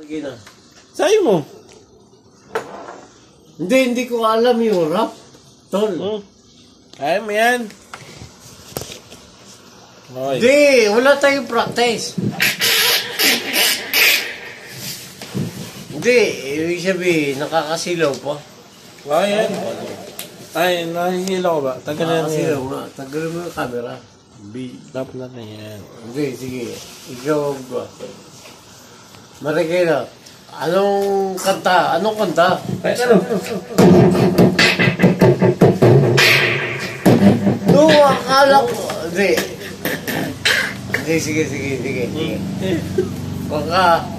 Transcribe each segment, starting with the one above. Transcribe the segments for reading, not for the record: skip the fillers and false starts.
Marikina. Sa'yo mo. Hindi ko alam yung rap. Tol. Kaya mo yan. Okay. Hindi, wala tayong practice. Hindi, ibig sabihin, nakakasilaw pa. Yan. Ay, nakikila ko ba? Tagal na Nakakasilaw nga. Tagalin mo yung camera. Dapat natin yan. Hindi, sige. Ikaw ba? Marikina. Anong kanta? Anong kanta? Ay, ano? Nung akala ko. Hindi. Hindi, sige. Baka.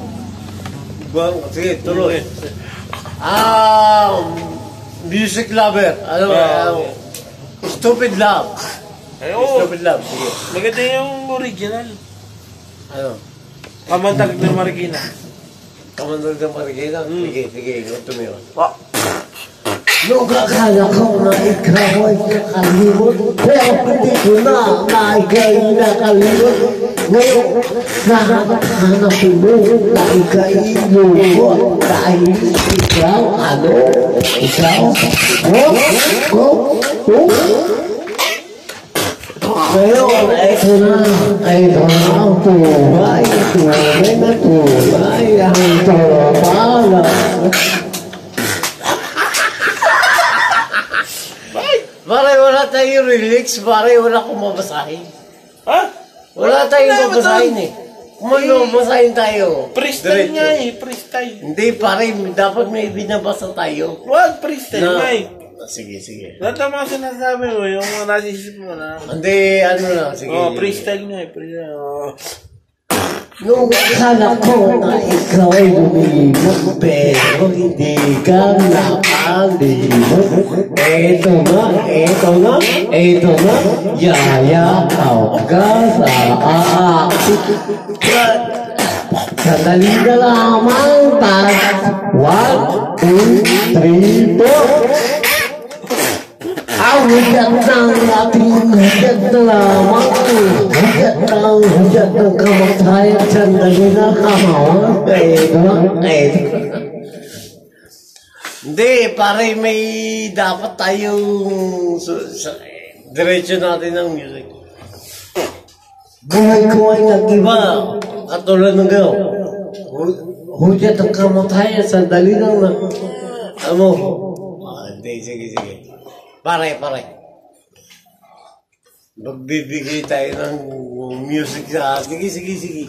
Sige, tuloy. Music lover. Stupid love. Ay, oo. Stupid love. Sige. Maganda yung original. Ano? Kamandag ng Marikina. Kamandag ng Marikina? Sige. Ito mo yun. Nung akala ko na ikaw ay nakalimot, pero hindi ko na ikaw'y nakalimot. Ngayon, nahanapin mo na ikaw'y lubot. Dahil ikaw, ikaw, ngayon, ito na ang tunay na tunay ang tawala. Pare, wala tayong lyrics. Pare, wala akong mabasahin. Ha? Wala tayong mabasahin eh. Kung ano, mabasahin tayo. Freestyle nga eh, freestyle. Hindi, pare, dapat may binabasa tayo. What? Freestyle nga eh. Sige. Lahat ng mga sinasabi mo, yung mga nasisip mo na. Hindi, ano na, sige. Oh, freestyle nga eh, freestyle. Nung akala ko na ikaw ay lumibot, pero hindi ka nakalimot. Ito na, yayakaw ka sa akin. Sandali na lamang, 1, 2, 3, 4. Ang hudyat ng ating hudyat na lamang, hudyat ng kamatayan, sandali na kamawan. Hindi, pare, may dapat tayong diretso natin ng music. Buhay ko ay nag-iba. Katulad ng gano'n. Hudyat ng kamatayan, sandali lang na. Hindi, sige. Pare. Magbibigay tayo ng music sa... Sige.